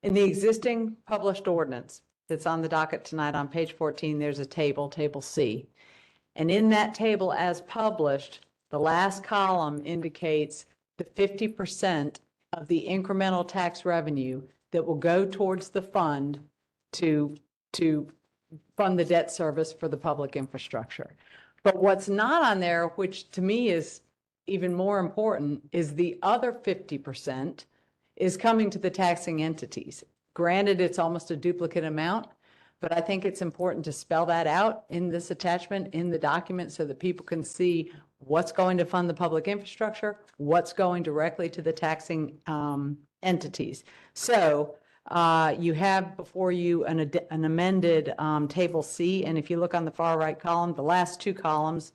[SPEAKER 6] existing published ordinance that's on the docket tonight on page 14, there's a table C. And in that table as published, the last column indicates the 50% of the incremental tax revenue that will go towards the fund to fund the debt service for the public infrastructure. But what's not on there, which to me is even more important, is the other 50% is coming to the taxing entities. Granted, it's almost a duplicate amount, But I think it's important to spell that out in this attachment, in the document, so that people can see what's going to fund the public infrastructure, what's going directly to the taxing entities. So you have before you an amended Table C, and if you look on the far right column, the last two columns,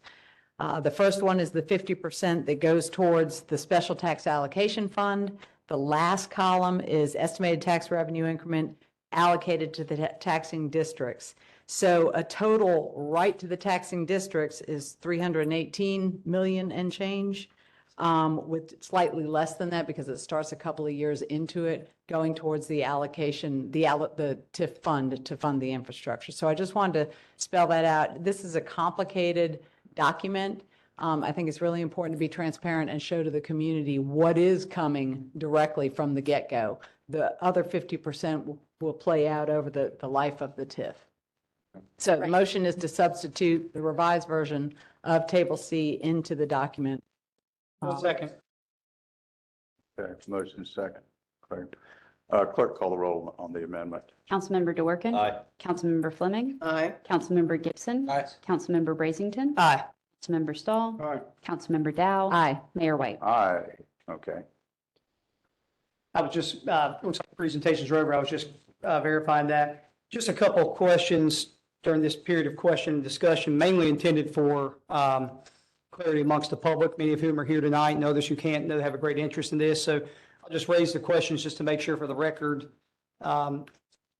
[SPEAKER 6] the first one is the 50% that goes towards the special tax allocation fund. The last column is estimated tax revenue increment allocated to the taxing districts. So a total right to the taxing districts is 318 million and change, with slightly less than that because it starts a couple of years into it, going towards the allocation, the TIF fund to fund the infrastructure. So I just wanted to spell that out. This is a complicated document. I think it's really important to be transparent and show to the community what is coming directly from the get-go. The other 50% will play out over the life of the TIF. So the motion is to substitute the revised version of Table C into the document.
[SPEAKER 13] One second.
[SPEAKER 8] Okay, motion is second. Clerk, call the roll on the amendment.
[SPEAKER 3] Councilmember DeWorke.
[SPEAKER 5] Aye.
[SPEAKER 3] Councilmember Fleming.
[SPEAKER 2] Aye.
[SPEAKER 3] Councilmember Gibson.
[SPEAKER 1] Aye.
[SPEAKER 3] Councilmember Brazington.
[SPEAKER 6] Aye.
[SPEAKER 3] Councilmember Stahl.
[SPEAKER 1] Aye.
[SPEAKER 3] Councilmember Dow.
[SPEAKER 6] Aye.
[SPEAKER 3] Mayor White.
[SPEAKER 8] Aye, okay.
[SPEAKER 13] I was just, looks like the presentation's over. I was just verifying that. Just a couple of questions during this period of question and discussion, mainly intended for clarity amongst the public, many of whom are here tonight, and others who can't know have a great interest in this. So I'll just raise the questions just to make sure for the record,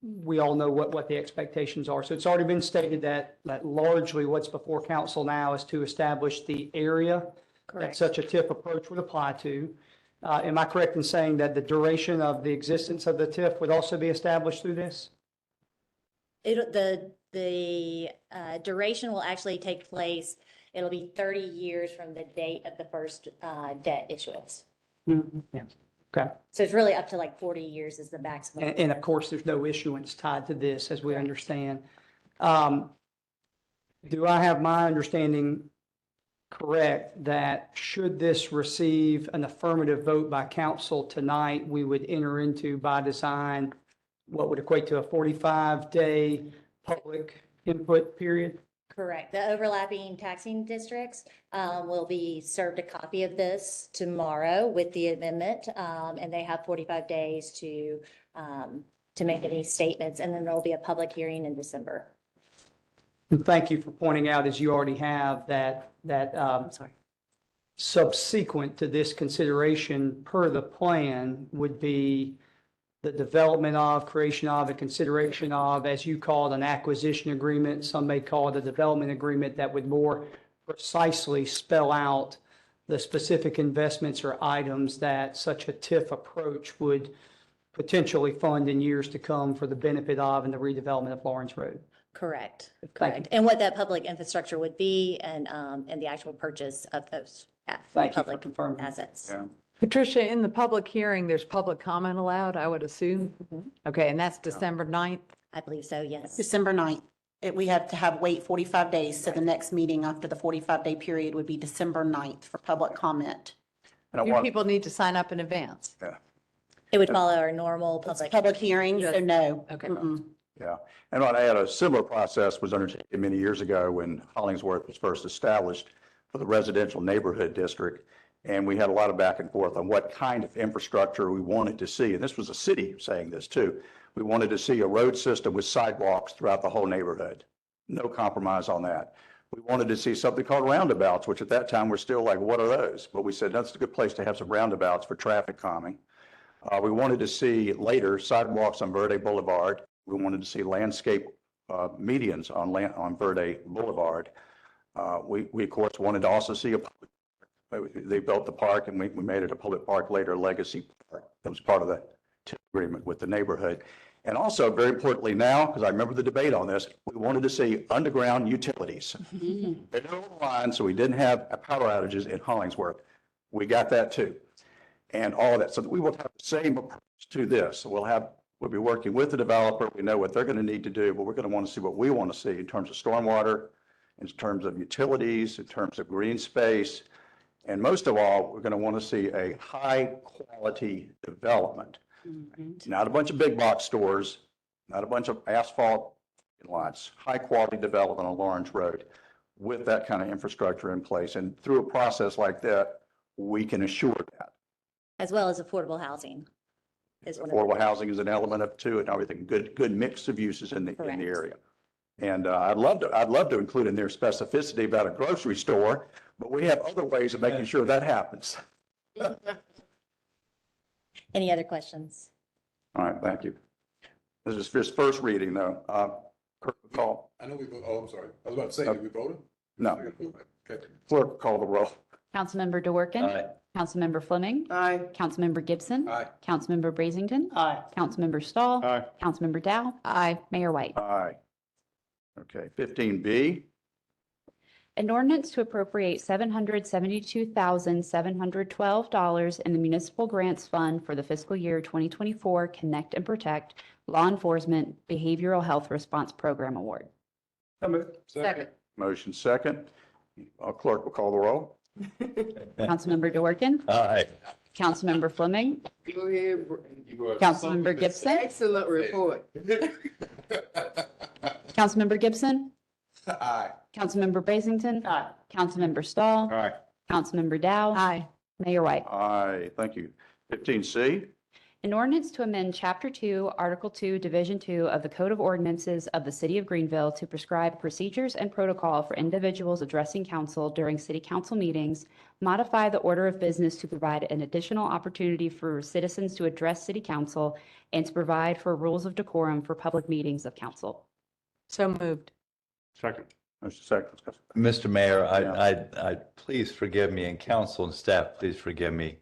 [SPEAKER 13] we all know what the expectations are. So it's already been stated that largely what's before council now is to establish the area that such a TIF approach would apply to. Am I correct in saying that the duration of the existence of the TIF would also be established through this?
[SPEAKER 9] The duration will actually take place, it'll be 30 years from the date of the first debt issuance.
[SPEAKER 13] Yeah. Okay.
[SPEAKER 9] So it's really up to like 40 years is the maximum.
[SPEAKER 13] And of course, there's no issuance tied to this, as we understand. Do I have my understanding correct that should this receive an affirmative vote by council tonight, we would enter into by design what would equate to a 45-day public input period?
[SPEAKER 9] Correct. The overlapping taxing districts will be served a copy of this tomorrow with the amendment, and they have 45 days to make any statements, and then there'll be a public hearing in December.
[SPEAKER 13] And thank you for pointing out, as you already have, that subsequent to this consideration per the plan would be the development of, creation of, and consideration of, as you call it, an acquisition agreement. Some may call it a development agreement that would more precisely spell out the specific investments or items that such a TIF approach would potentially fund in years to come for the benefit of and the redevelopment of Lawrence Road.
[SPEAKER 9] Correct.
[SPEAKER 13] Thank
[SPEAKER 9] Correct. And what that public infrastructure would be and the actual purchase of those
[SPEAKER 13] Thank you for
[SPEAKER 9] public
[SPEAKER 13] confirming.
[SPEAKER 9] assets.
[SPEAKER 8] Yeah.
[SPEAKER 6] Patricia, in the public hearing, there's public comment allowed, I would assume? Okay, and that's December 9th?
[SPEAKER 9] I believe so, yes.
[SPEAKER 4] December 9th. We have to wait 45 days. So the next meeting after the 45-day period would be December 9th for public comment.
[SPEAKER 8] And I
[SPEAKER 6] You
[SPEAKER 8] want,
[SPEAKER 6] people need to sign up in advance.
[SPEAKER 9] It would follow our normal
[SPEAKER 4] It's
[SPEAKER 9] public.
[SPEAKER 4] public hearing, so no.
[SPEAKER 6] Okay.
[SPEAKER 4] Mm-mm.
[SPEAKER 8] yeah, and I had a similar process was undertaken many years ago when Hollingsworth was first established for the residential neighborhood district. And we had a lot of back and forth on what kind of infrastructure we wanted to see. And this was a city saying this too. We wanted to see a road system with sidewalks throughout the whole neighborhood. No compromise on that. We wanted to see something called roundabouts, which at that time we're still like, what are those? But we said, that's a good place to have some roundabouts for traffic calming. We wanted to see later sidewalks on Verde Boulevard. We wanted to see landscape medians on Verde Boulevard. We of course wanted to also see they built the park and we made it a public park later, Legacy Park. That was part of the TIF agreement with the neighborhood. And also, very importantly now, because I remember the debate on this, we wanted to see underground utilities. They did all the lines, so we didn't have power outages in Hollingsworth. We got that too. And all of that. So we will have the same approach to this. So we'll be working with the developer. We know what they're going to need to do, but we're going to want to see what we want to see in terms of stormwater, in terms of utilities, in terms of green space. And most of all, we're going to want to see a high quality development. Not a bunch of big box stores, not a bunch of asphalt lots, high-quality development on Lawrence Road with that kind of infrastructure in place. And through a process like that, we can assure that.
[SPEAKER 9] As well as affordable housing is one of the.
[SPEAKER 8] Affordable housing is an element of too, and everything, good mix of uses in the
[SPEAKER 9] Correct.
[SPEAKER 8] area. And I'd love to include in their specificity about a grocery store, but we have other ways of making sure that happens.
[SPEAKER 9] Any other questions?
[SPEAKER 8] All right, thank you. This is just first reading though. Clerk will call.
[SPEAKER 14] I know we, oh, I'm sorry. I was about to say, did we voted?
[SPEAKER 8] No,
[SPEAKER 14] Okay.
[SPEAKER 8] clerk will call the roll.
[SPEAKER 3] Councilmember DeWorke.
[SPEAKER 5] Aye.
[SPEAKER 3] Councilmember Fleming.
[SPEAKER 2] Aye.
[SPEAKER 3] Councilmember Gibson.
[SPEAKER 14] Aye.
[SPEAKER 3] Councilmember Brazington.
[SPEAKER 13] Aye.
[SPEAKER 3] Councilmember Stahl.
[SPEAKER 11] Aye.
[SPEAKER 3] Councilmember Dow.
[SPEAKER 6] Aye.
[SPEAKER 3] Mayor White.
[SPEAKER 8] Aye. Okay, 15B.
[SPEAKER 3] An ordinance to appropriate $772,712 in the Municipal Grants Fund for the fiscal year 2024 Connect and Protect Law Enforcement Behavioral Health Response Program Award.
[SPEAKER 13] So moved.
[SPEAKER 6] Second.
[SPEAKER 8] Motion second. Clerk will call the roll.
[SPEAKER 3] Councilmember DeWorke.
[SPEAKER 5] Aye.
[SPEAKER 3] Councilmember Fleming.
[SPEAKER 2] Go ahead.
[SPEAKER 3] Councilmember Gibson.
[SPEAKER 2] Excellent report.
[SPEAKER 3] Councilmember Gibson.
[SPEAKER 14] Aye.
[SPEAKER 3] Councilmember Brazington.
[SPEAKER 13] Aye.
[SPEAKER 3] Councilmember Stahl.
[SPEAKER 11] Aye.
[SPEAKER 3] Councilmember Dow.
[SPEAKER 6] Aye.
[SPEAKER 3] Mayor White.
[SPEAKER 8] Aye, thank you. 15C.
[SPEAKER 3] An ordinance to amend Chapter 2, Article 2, Division 2 of the Code of Ordinances of the City of Greenville to prescribe procedures and protocol for individuals addressing council during city council meetings, modify the order of business to provide an additional opportunity for citizens to address city council, and to provide for rules of decorum for public meetings of council.
[SPEAKER 6] So moved.
[SPEAKER 11] Second.
[SPEAKER 8] Motion second.
[SPEAKER 5] Mr. Mayor,
[SPEAKER 8] Yeah.
[SPEAKER 5] I please forgive me, and council and staff, please forgive me.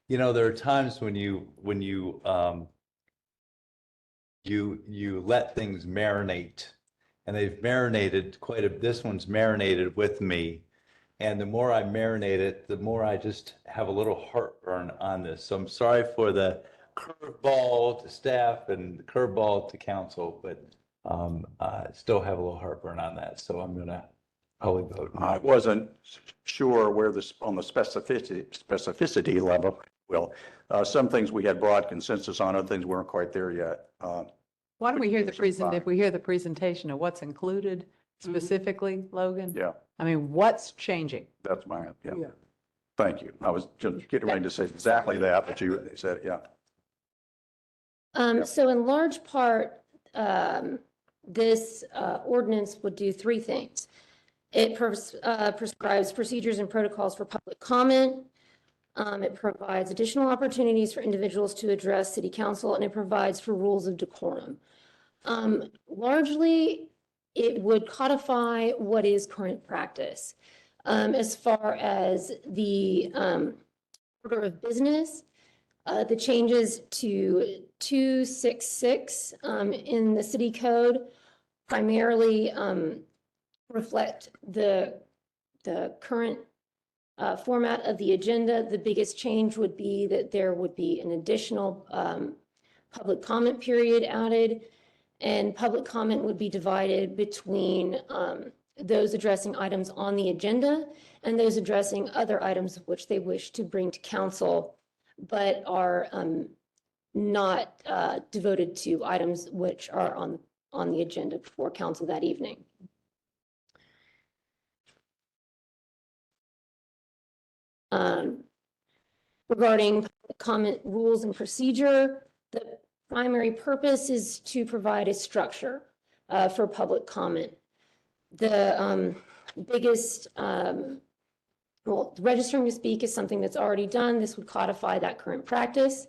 [SPEAKER 5] You know, there are times when you let things marinate, and they've marinated this one's marinated with me. And the more I marinate it, the more I just have a little heartburn on this. So I'm sorry for the curveball to staff and the curveball to council, but I still have a little heartburn on that. So I'm gonna probably vote no.
[SPEAKER 8] I wasn't sure where this, on the specificity level, some things we had broad consensus on, other things weren't quite there yet.
[SPEAKER 6] Why don't we hear the
[SPEAKER 8] Fine.
[SPEAKER 6] if we hear the presentation of what's included specifically, Logan?
[SPEAKER 8] Yeah,
[SPEAKER 6] I mean, what's changing?
[SPEAKER 8] that's my, yeah.
[SPEAKER 2] Yeah.
[SPEAKER 8] Thank you. I was just getting ready to say exactly that, but you said, yeah.
[SPEAKER 15] So in large part, this ordinance would do three things. It prescribes procedures and protocols for public comment. It provides additional opportunities for individuals to address city council, and it provides for rules of decorum. Largely, it would codify what is current practice. As far as the order of business, the changes to 266 in the city code primarily reflect the current format of the agenda. The biggest change would be that there would be an additional public comment period added, and public comment would be divided between those addressing items on the agenda and those addressing other items which they wish to bring to council, but are not devoted to items which are on the agenda before council that evening. Regarding public comment rules and procedure, the primary purpose is to provide a structure for public comment. The biggest, registering to speak is something that's already done. This would codify that current practice.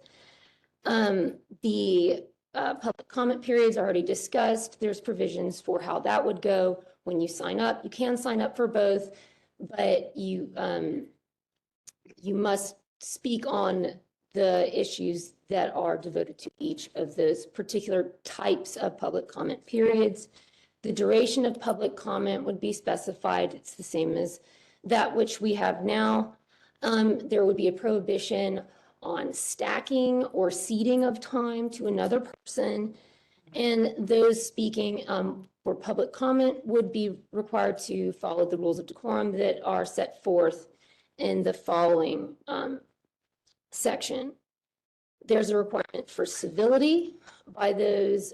[SPEAKER 15] The public comment periods already discussed. There's provisions for how that would go when you sign up. You can sign up for both, but you must speak on the issues that are devoted to each of those particular types of public comment periods. The duration of public comment would be specified. It's the same as that which we have now. There would be a prohibition on stacking or ceding of time to another person. And those speaking for public comment would be required to follow the rules of decorum that are set forth in the following section. There's a requirement for civility by those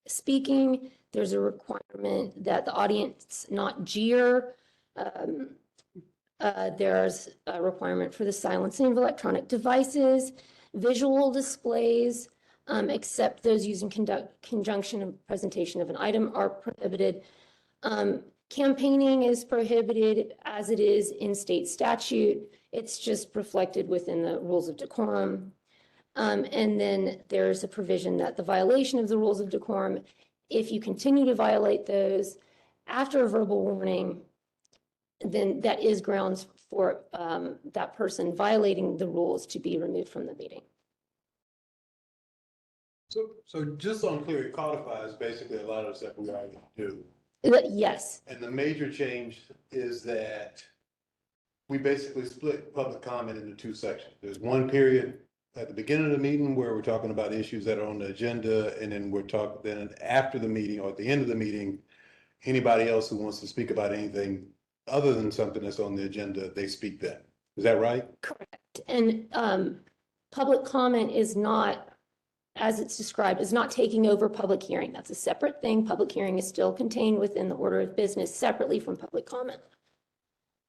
[SPEAKER 15] speaking. There's a requirement that the audience not jeer. There's a requirement for the silencing of electronic devices, visual displays, except those used in conjunction of presentation of an item are prohibited. Campaigning is prohibited as it is in state statute. It's just reflected within the rules of decorum. And then there's a provision that the violation of the rules of decorum, if you continue to violate those after a verbal warning, then that is grounds for that person violating the rules to be removed from the meeting.
[SPEAKER 14] So just so I'm clear, it codifies basically a lot of stuff we already do.
[SPEAKER 15] Yes.
[SPEAKER 14] And the major change is that we basically split public comment into two sections. There's one period at the beginning of the meeting where we're talking about issues that are on the agenda, and then then after the meeting or at the end of the meeting, anybody else who wants to speak about anything other than something that's on the agenda, they speak then. Is that right?
[SPEAKER 15] Correct. And public comment is not, as it's described, is not taking over public hearing. That's a separate thing. Public hearing is still contained within the order of business separately from public comment.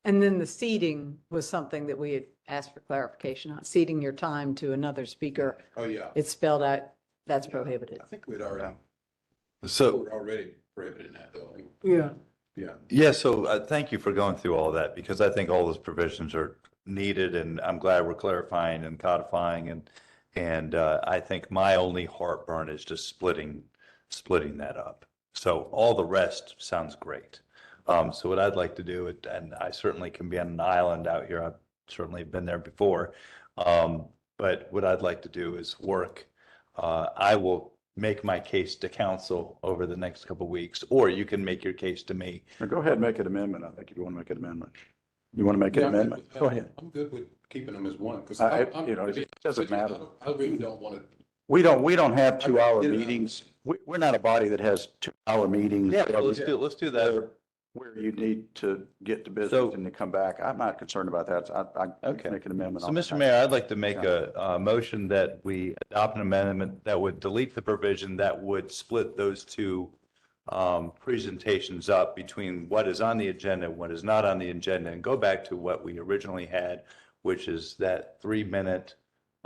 [SPEAKER 6] And then the seating was something that we had asked for clarification on, ceding your time to another speaker.
[SPEAKER 14] Oh, yeah.
[SPEAKER 6] It's spelled out, that's prohibited.
[SPEAKER 14] I think we'd already,
[SPEAKER 5] So,
[SPEAKER 14] we're already prohibiting that though.
[SPEAKER 13] Yeah.
[SPEAKER 14] Yeah.
[SPEAKER 5] yeah, so thank you for going through all that because I think all those provisions are needed and I'm glad we're clarifying and codifying and I think my only heartburn is just splitting that up. So all the rest sounds great. So what I'd like to do, and I certainly can be on an island out here. I've certainly been there before. But what I'd like to do is work. I will make my case to council over the next couple of weeks, or you can make your case to me.
[SPEAKER 8] Now, go ahead and make an amendment. I think if you want to make an amendment. You want to make an amendment? Go ahead.
[SPEAKER 14] I'm good with keeping them as one, because
[SPEAKER 8] It doesn't matter.
[SPEAKER 14] I really don't want to.
[SPEAKER 8] We don't have 2-hour
[SPEAKER 14] Get it out.
[SPEAKER 8] meetings. We're not a body that has 2-hour meetings.
[SPEAKER 5] Yeah, let's do that.
[SPEAKER 8] Where you need to get to
[SPEAKER 5] So-
[SPEAKER 8] business and to come back. I'm not concerned about that. I
[SPEAKER 5] Okay.
[SPEAKER 8] make an amendment.
[SPEAKER 5] So,
[SPEAKER 8] on
[SPEAKER 5] Mr.
[SPEAKER 8] that.
[SPEAKER 5] Mayor, I'd like to make a motion that we adopt an amendment that would delete the provision that would split those two presentations up between what is on the agenda and what is not on the agenda, and go back to what we originally had, which is that 3-minute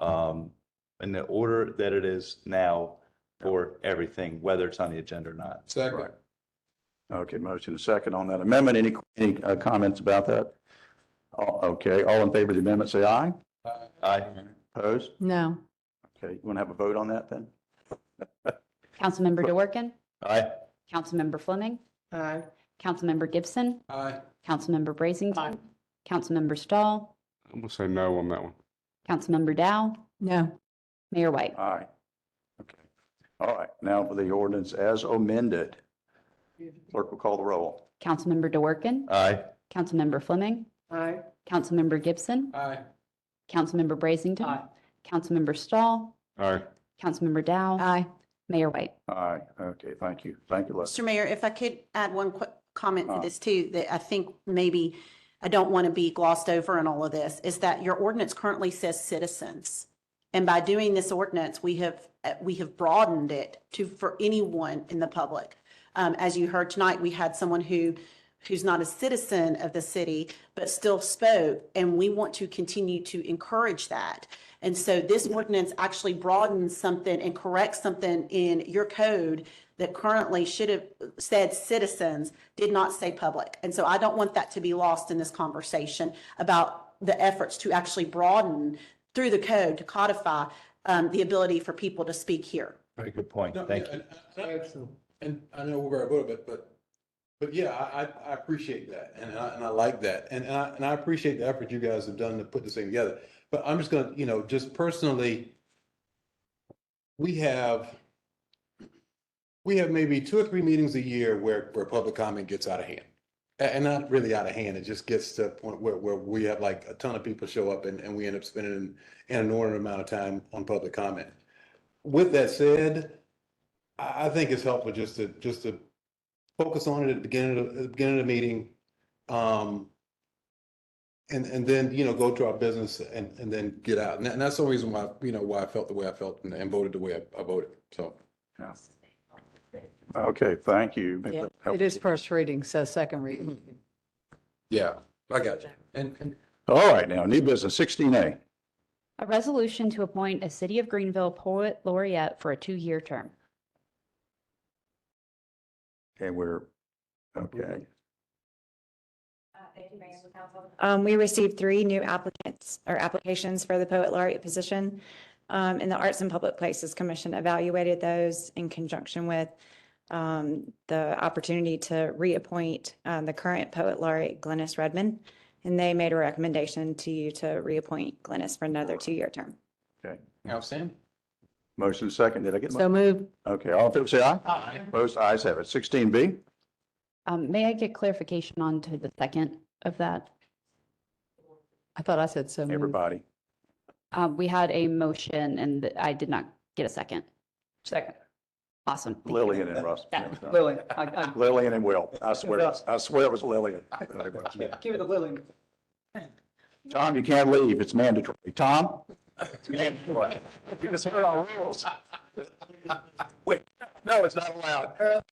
[SPEAKER 5] in the order that it is now for everything, whether it's on the agenda or not.
[SPEAKER 14] Second.
[SPEAKER 8] Right. Okay, motion and second on that amendment. Any comments about that? Okay, all in favor of the amendment, say aye.
[SPEAKER 5] Aye.
[SPEAKER 8] Opposed?
[SPEAKER 6] No.
[SPEAKER 8] Okay, you want to have a vote on that then?
[SPEAKER 3] Councilmember DeWorke,
[SPEAKER 5] Aye.
[SPEAKER 3] Councilmember Fleming,
[SPEAKER 2] Aye.
[SPEAKER 3] Councilmember Gibson,
[SPEAKER 14] Aye.
[SPEAKER 3] Councilmember Brazington, Councilmember Stahl,
[SPEAKER 11] I'm gonna say no on that one.
[SPEAKER 3] Councilmember Dow,
[SPEAKER 6] No.
[SPEAKER 3] Mayor White.
[SPEAKER 8] Aye. Okay. All right, now for the ordinance as amended. Clerk will call the roll.
[SPEAKER 3] Councilmember DeWorke,
[SPEAKER 5] Aye.
[SPEAKER 3] Councilmember Fleming,
[SPEAKER 2] Aye.
[SPEAKER 3] Councilmember Gibson,
[SPEAKER 14] Aye.
[SPEAKER 3] Councilmember Brazington, Councilmember Stahl,
[SPEAKER 11] All right.
[SPEAKER 3] Councilmember Dow,
[SPEAKER 6] Aye.
[SPEAKER 3] Mayor White.
[SPEAKER 8] Aye, okay, thank you. Thank you, Leslie.
[SPEAKER 4] Mr. Mayor, if I could add one quick comment to
[SPEAKER 8] Uh.
[SPEAKER 4] this too, that I think maybe I don't want to be glossed over in all of this, is that your ordinance currently says citizens. And by doing this ordinance, we have broadened it for anyone in the public. As you heard tonight, we had someone who's not a citizen of the city, but still spoke, and we want to continue to encourage that. And so this ordinance actually broadens something and corrects something in your code that currently should have said citizens, did not say public. And so I don't want that to be lost in this conversation about the efforts to actually broaden through the code to codify the ability for people to speak here.
[SPEAKER 5] Very good point.
[SPEAKER 14] No,
[SPEAKER 5] Thank
[SPEAKER 14] yeah,
[SPEAKER 5] you.
[SPEAKER 14] And I know we're going to vote, but yeah, I appreciate that, and I like that, and I appreciate the effort you guys have done to put this thing together. But I'm just gonna, just personally, we have maybe 2 or 3 meetings a year where public comment gets out of hand, and not really out of hand. It just gets to a point where we have like a ton of people show up, and we end up spending an inordinate amount of time on public comment. With that said, I think it's helpful just to focus on it at the beginning of the meeting. And then, go to our business and then get out. And that's the reason why, why I felt the way I felt and voted the way I voted. So,
[SPEAKER 8] Yeah. Okay, thank you.
[SPEAKER 6] Yeah, it is first reading, so second reading.
[SPEAKER 1] Yeah, I got you. And
[SPEAKER 8] All right, now, new business, 16A.
[SPEAKER 3] A resolution to appoint a City of Greenville Poet Laureate for a 2-year term.
[SPEAKER 8] Okay, okay.
[SPEAKER 16] We received 3 new applicants or applications for the Poet Laureate position. And the Arts and Public Places Commission evaluated those in conjunction with the opportunity to reappoint the current Poet Laureate Glennis Redmond. And they made a recommendation to you to reappoint Glennis for another 2-year term.
[SPEAKER 8] Okay,
[SPEAKER 1] outstanding.
[SPEAKER 8] motion second. Did I get?
[SPEAKER 6] So moved.
[SPEAKER 8] Okay, all in favor, say aye.
[SPEAKER 1] Aye.
[SPEAKER 8] Opposed, ayes have it. 16B.
[SPEAKER 3] May I get clarification on to the second of that?
[SPEAKER 6] I thought I said so moved.
[SPEAKER 8] Everybody.
[SPEAKER 3] We had a motion and I did not get a second.
[SPEAKER 13] Second.
[SPEAKER 3] Awesome. Thank you.
[SPEAKER 8] Lillian and Russ.
[SPEAKER 13] Lillian,
[SPEAKER 8] Lillian and Will. I swear it was Lillian.
[SPEAKER 13] give it to Lillian.
[SPEAKER 8] Tom, you can't leave. It's mandatory. Tom? It's mandatory. You just heard our rules. Wait, no, it's not allowed.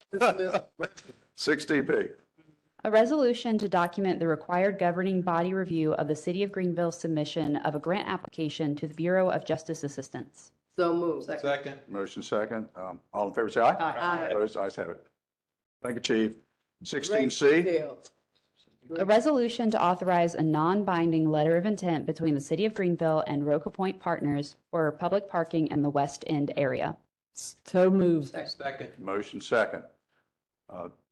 [SPEAKER 8] 16B.
[SPEAKER 3] A resolution to document the required governing body review of the City of Greenville submission of a grant application to the Bureau of Justice Assistance.
[SPEAKER 2] So moved.
[SPEAKER 1] Second.
[SPEAKER 8] Motion second. All in favor, say aye.
[SPEAKER 13] Aye.
[SPEAKER 8] Opposed, ayes have it. Thank you, Chief. 16C.
[SPEAKER 3] A resolution to authorize a non-binding letter of intent between the City of Greenville and Roca Point Partners for public parking in the West End area.
[SPEAKER 6] So moved.
[SPEAKER 1] Second.
[SPEAKER 8] Motion second.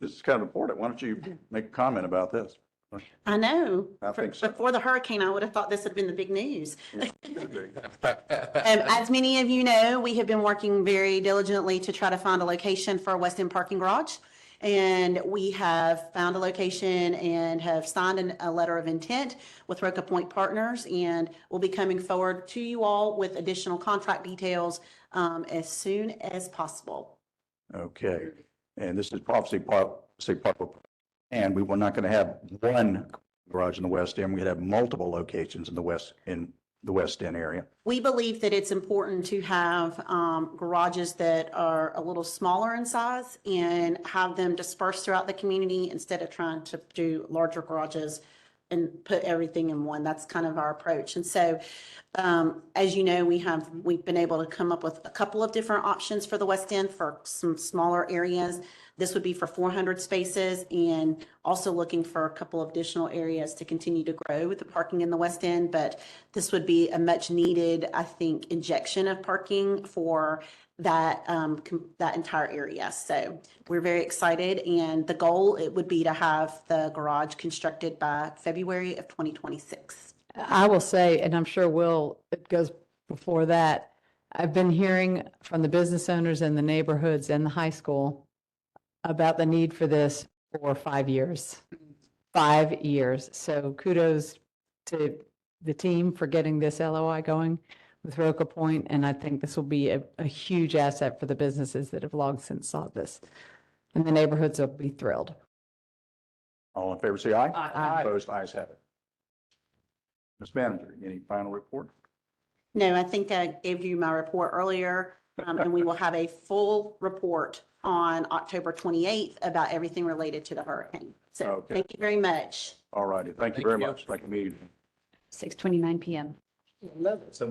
[SPEAKER 8] This is kind of important. Why don't you make a comment about this?
[SPEAKER 4] I know.
[SPEAKER 8] I think so.
[SPEAKER 4] Before the hurricane, I would have thought this had been the big news. As many of you know, we have been working very diligently to try to find a location for a West End parking garage. And we have found a location and have signed a letter of intent with Roca Point Partners. And we'll be coming forward to you all with additional contract details as soon as possible.
[SPEAKER 8] Okay. And this is obviously part of, and we were not going to have one garage in the West End. We're going to have multiple locations in the West End area.
[SPEAKER 4] We believe that it's important to have garages that are a little smaller in size and have them dispersed throughout the community instead of trying to do larger garages and put everything in one. That's kind of our approach. And so, as you know, we've been able to come up with a couple of different options for the West End for some smaller areas. This would be for 400 spaces and also looking for a couple of additional areas to continue to grow with the parking in the West End. But this would be a much needed, I think, injection of parking for that entire area. So we're very excited. And the goal, it would be to have the garage constructed by February of 2026.
[SPEAKER 6] I will say, and I'm sure it goes before that, I've been hearing from the business owners in the neighborhoods and the high school about the need for this for 5 years. 5 years. So kudos to the team for getting this LOI going with Roca Point, and I think this will be a huge asset for the businesses that have long since sought this. And the neighborhoods will be thrilled.
[SPEAKER 8] All in favor, say aye.
[SPEAKER 6] Aye.
[SPEAKER 8] Opposed, ayes have it. Ms. Manager, any final report?
[SPEAKER 4] No, I think I gave you my report earlier, and we will have a full report on October 28th about everything related to the hurricane. So
[SPEAKER 8] Okay.
[SPEAKER 4] thank you very much.
[SPEAKER 8] All righty. Thank you very much. Thank you.
[SPEAKER 3] 6:29 PM.
[SPEAKER 2] Love it.
[SPEAKER 1] So